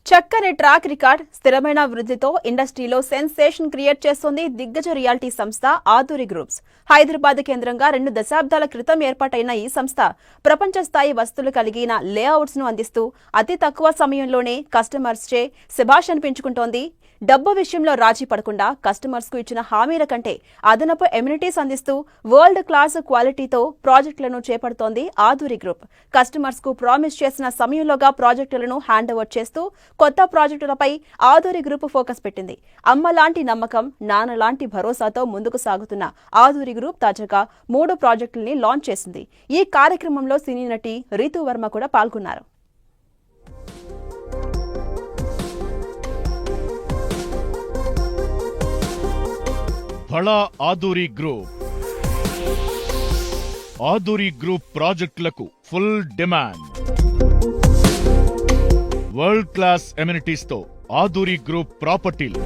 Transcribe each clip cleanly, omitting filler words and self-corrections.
చక్కని track record, స్థిరమైన వృద్ధితో ఇండస్ట్రీలో సెన్సేషన్ క్రియేట్ చేస్తోంది దిగ్గజ రియాలిటీ సంస్థ ఆధురి గ్రూప్స్. హైదరాబాద్ కేంద్రంగా 2 దశాబ్దాల క్రితం ఏర్పాటైన ఈ సంస్థ ప్రపంచ స్థాయి వస్తువులు కలిగిన లేఅవుట్స్ ను అందిస్తూ అతి తక్కువ సమయంలోనే కస్టమర్స్ చే శభాష్ అనిపించుకుంటోంది. డబ్బు విషయంలో రాజీ పడకుండా కస్టమర్స్ కు ఇచ్చిన హామీల కంటే అదనపు ఎమ్యూనిటీస్ అందిస్తూ వరల్డ్ క్లాస్ క్వాలిటీతో ప్రాజెక్టులను చేపడుతోంది ఆధురి గ్రూప్. కస్టమర్స్ కు ప్రామిస్ చేసిన సమయంలోగా ప్రాజెక్టులను హ్యాండ్ ఓవర్ చేస్తూ కొత్త ప్రాజెక్టులపై ఆధురి గ్రూప్ ఫోకస్ పెట్టింది. అమ్మ లాంటి నమ్మకం, నాన్న లాంటి భరోసాతో ముందుకు సాగుతున్న ఆధురి గ్రూప్ తాజాగా 3 ప్రాజెక్టుల్ని లాంచ్ చేసింది. ఈ కార్యక్రమంలో సినీ నటి రీతూ వర్మ కూడా పాల్గొన్నారు. బడా ఆధురి గ్రూప్ ప్రాజెక్టులకు full demand. World class amenities తో ఆధురి గ్రూప్ ప్రాపర్టీలు.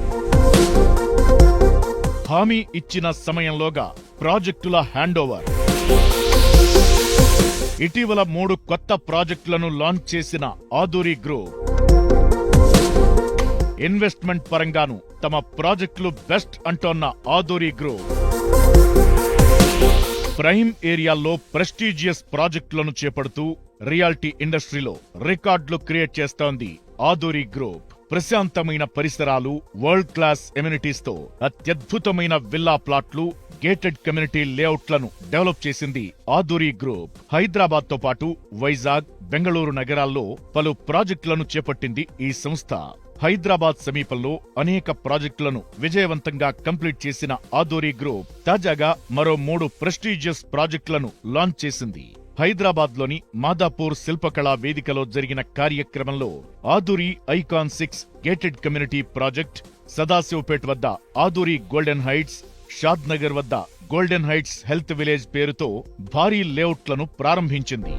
హామీ ఇచ్చిన సమయంలోగా ప్రాజెక్టుల హ్యాండ్ ఓవర్. ఇటీవల 3 కొత్త ప్రాజెక్టులను లాంచ్ చేసిన ఆధురి గ్రూప్ ఇన్వెస్ట్మెంట్ పరంగాను తమ ప్రాజెక్టులు బెస్ట్ అంటోన్న ఆధురి గ్రూప్ ప్రైమ్ ఏరియాల్లో ప్రెస్టీజియస్ ప్రాజెక్టులను చేపడుతూ రియాలిటీ ఇండస్ట్రీలో రికార్డులు క్రియేట్ చేస్తోంది ఆధురి గ్రూప్. ప్రశాంతమైన పరిసరాలు, వరల్డ్ క్లాస్ ఎమ్యూనిటీస్ తో అత్యద్భుతమైన విల్లా ప్లాట్లు, గేటెడ్ కమ్యూనిటీ లేఅవుట్లను డెవలప్ చేసింది ఆధురి గ్రూప్. హైదరాబాద్ తో పాటు వైజాగ్, బెంగళూరు నగరాల్లో పలు ప్రాజెక్టులను చేపట్టింది ఈ సంస్థ. హైదరాబాద్ సమీపంలో అనేక ప్రాజెక్టులను విజయవంతంగా కంప్లీట్ చేసిన ఆధురి గ్రూప్ తాజాగా మరో 3 ప్రెస్టీజియస్ ప్రాజెక్టులను లాంచ్ చేసింది. హైదరాబాద్ లోని మాదాపూర్ శిల్పకళా వేదికలో జరిగిన కార్యక్రమంలో Aadhuri icon 6 gated community project, Sadashivpet వద్ద Aadhuri golden heights, Shadnagar వద్ద గోల్డెన్ హైట్స్ హెల్త్ విలేజ్ పేరుతో భారీ లేఅవుట్లను ప్రారంభించింది.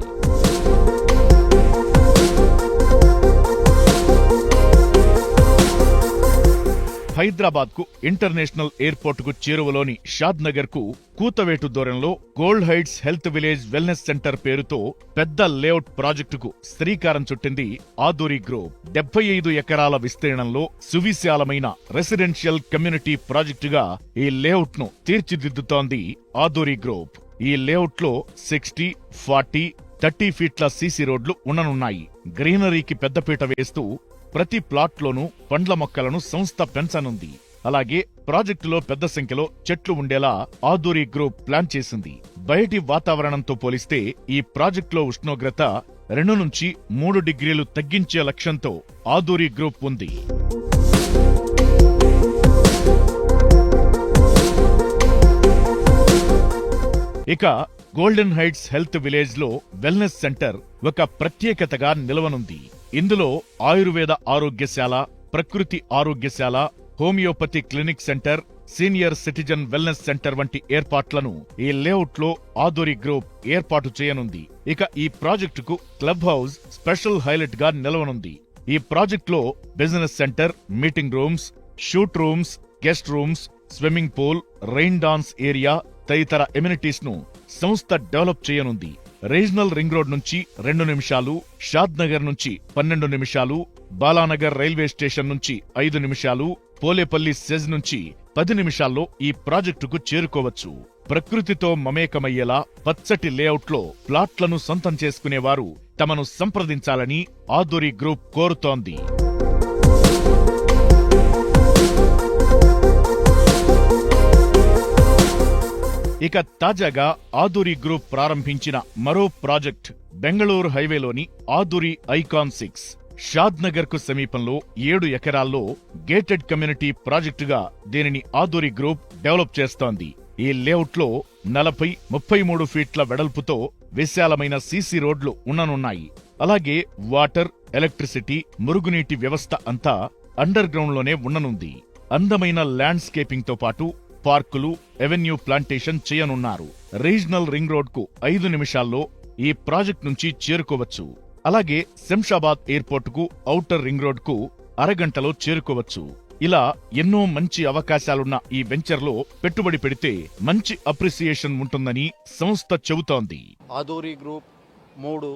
హైదరాబాద్ కు ఇంటర్నేషనల్ ఎయిర్పోర్ట్ కు చేరువలోని షాద్ నగర్ కు కూతవేటు దూరంలో gold heights health village wellness centre పేరుతో పెద్ద లేఅవుట్ ప్రాజెక్టుకు శ్రీకారం చుట్టింది ఆధురి గ్రూప్. 75 ఎకరాల విస్తీర్ణంలో సువిశాలమైన రెసిడెన్షియల్ కమ్యూనిటీ ప్రాజెక్టుగా ఈ లేఅవుట్ ను తీర్చిదిద్దుతోంది ఆధురి గ్రూప్. ఈ లేఅవుట్ లో 60, 40, 30 ఫీట్ల సీసీ రోడ్లు ఉండనున్నాయి. గ్రీనరీకి పెద్దపీట వేస్తూ ప్రతి ప్లాట్లోనూ పండ్ల మొక్కలను సంస్థ పెంచనుంది. అలాగే ప్రాజెక్టులో పెద్ద సంఖ్యలో చెట్లు ఉండేలా ఆధురి గ్రూప్ ప్లాన్ చేసింది. బయటి వాతావరణంతో పోలిస్తే ఈ ప్రాజెక్టులో ఉష్ణోగ్రత 2 నుంచి 3 డిగ్రీలు తగ్గించే లక్ష్యంతో ఆధురి గ్రూప్ ఉంది. ఇక గోల్డెన్ హైట్స్ హెల్త్ విలేజ్ లో వెల్నెస్ సెంటర్ ఒక ప్రత్యేకతగా నిలవనుంది. ఇందులో ఆయుర్వేద ఆరోగ్యశాల, ప్రకృతి ఆరోగ్యశాల, homeopathy clinic centre, senior citizen wellness centre వంటి ఏర్పాట్లను ఈ లేఅవుట్ లో ఆధురి గ్రూప్ ఏర్పాటు చేయనుంది. ఇక ఈ ప్రాజెక్టుకు క్లబ్ హౌస్ స్పెషల్ హైలైట్ గా నిలవనుంది. ఈ ప్రాజెక్టులో business centre, meeting rooms, shoot rooms, guest rooms, swimming pool, rain dance area తదితర ఎమ్యూనిటీస్ ను సంస్థ డెవలప్ చేయనుంది. రీజనల్ రింగ్ రోడ్ నుంచి 2 నిమిషాలు, షాద్ నగర్ నుంచి 12 నిమిషాలు, బాలానగర్ రైల్వే స్టేషన్ నుంచి 5 నిమిషాలు, పోలేపల్లి సెజ్ నుంచి 10 నిమిషాల్లో ఈ ప్రాజెక్టుకు చేరుకోవచ్చు. ప్రకృతితో మమేకమయ్యేలా పచ్చటి లేఅవుట్లో ప్లాట్లను సొంతం చేసుకునేవారు తమను సంప్రదించాలని ఆధురి గ్రూప్ కోరుతోంది. ఇక తాజాగా ఆధురి గ్రూప్ ప్రారంభించిన మరో ప్రాజెక్ట్ బెంగళూరు హైవేలోని ఆధురి ఐకాన్ 6. షాద్ నగర్ కు సమీపంలో 7 ఎకరాల్లో గేటెడ్ కమ్యూనిటీ ప్రాజెక్టుగా దీనిని ఆధురి గ్రూప్ డెవలప్ చేస్తోంది. ఈ లేఅవుట్ లో 40, 33 ఫీట్ల వెడల్పుతో విశాలమైన సీసీ రోడ్లు ఉండనున్నాయి. అలాగే వాటర్, ఎలక్ట్రిసిటీ, మురుగునీటి వ్యవస్థ అంతా అండర్ గ్రౌండ్ లోనే ఉండనుంది. అందమైన ల్యాండ్స్కేపింగ్ తో పాటు పార్కులు, ఎవెన్యూ ప్లాంటేషన్ చేయనున్నారు. రీజనల్ రింగ్ రోడ్ కు 5 నిమిషాల్లో ఈ ప్రాజెక్ట్ నుంచి చేరుకోవచ్చు. అలాగే శంషాబాద్ ఎయిర్పోర్ట్ కు ఔటర్ రింగ్ రోడ్ కు అరగంటలో చేరుకోవచ్చు. ఇలా ఎన్నో మంచి అవకాశాలున్న ఈ వెంచర్లో పెట్టుబడి పెడితే మంచి అప్రిసియేషన్ ఉంటుందని సంస్థ చెబుతోంది. ఆధురి గ్రూప్ 3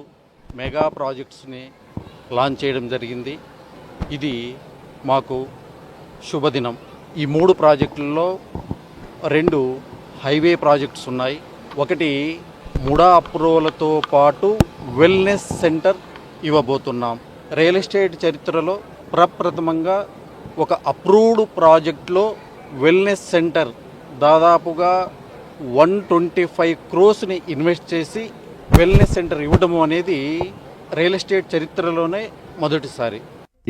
మెగా ప్రాజెక్ట్స్ని లాంచ్ చేయడం జరిగింది. ఇది మాకు శుభదినం. ఈ 3 ప్రాజెక్టుల్లో 2 హైవే ప్రాజెక్ట్స్ ఉన్నాయి. ఒకటి ముడా అప్రూవల్తో పాటు వెల్నెస్ సెంటర్ ఇవ్వబోతున్నాం. రియల్ ఎస్టేట్ చరిత్రలో ప్రప్రథమంగా ఒక అప్రూవ్డ్ ప్రాజెక్ట్లో వెల్నెస్ సెంటర్ దాదాపుగా 125 crores ఇన్వెస్ట్ చేసి వెల్నెస్ సెంటర్ ఇవ్వడం అనేది రియల్ ఎస్టేట్ చరిత్రలోనే మొదటిసారి.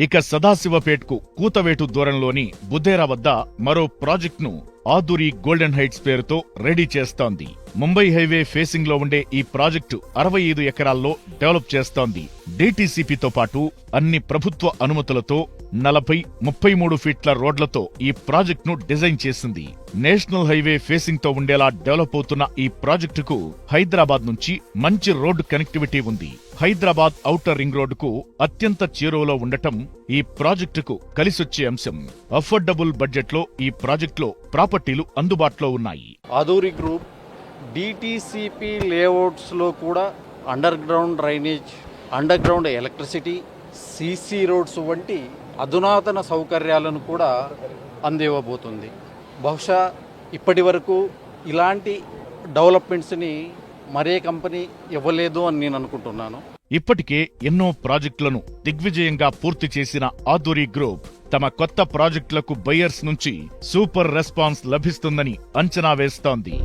ఇక సదాశివపేట్కు కూతవేటు దూరంలోని బుధేరా వద్ద మరో ప్రాజెక్టును ఆదూరి గోల్డెన్ హైట్స్ పేరుతో రెడీ చేస్తోంది. ముంబై హైవే ఫేసింగ్ లో ఉండే ఈ ప్రాజెక్టు 65 ఎకరాల్లో డెవలప్ చేస్తోంది. డీటీసీపీతో పాటు అన్ని ప్రభుత్వ అనుమతులతో 40-33 ఫీట్ల రోడ్లతో ఈ ప్రాజెక్టును డిజైన్ చేసింది. నేషనల్ హైవే ఫేసింగ్ తో ఉండేలా డెవలప్ అవుతున్న ఈ ప్రాజెక్టుకు హైదరాబాద్ నుంచి మంచి రోడ్డు కనెక్టివిటీ ఉంది. హైదరాబాద్ ఔటర్ రింగ్ రోడ్డుకు అత్యంత చేరువలో ఉండటం ఈ ప్రాజెక్టుకు కలిసొచ్చే అంశం. అఫోర్డబుల్ బడ్జెట్లో ఈ ప్రాజెక్టులో ప్రాపర్టీలు అందుబాటులో ఉన్నాయి. ఆదూరి గ్రూప్ డిటిసిపి లేఅవుట్స్లో కూడా under ground drainage, under ground electricity, CC roads వంటి అధునాతన సౌకర్యాలను కూడా అందివ్వబోతుంది. బహుశా ఇప్పటి వరకు ఇలాంటి డెవలప్మెంట్స్ని మరే కంపెనీ ఇవ్వలేదు అని నేను అనుకుంటున్నాను. ఇప్పటికే ఎన్నో ప్రాజెక్టులను దిగ్విజయంగా పూర్తి చేసిన ఆదూరి గ్రూప్ తమ కొత్త ప్రాజెక్టులకు బయ్యర్స్ నుంచి సూపర్ రెస్పాన్స్ లభిస్తుందని అంచనా వేస్తోంది.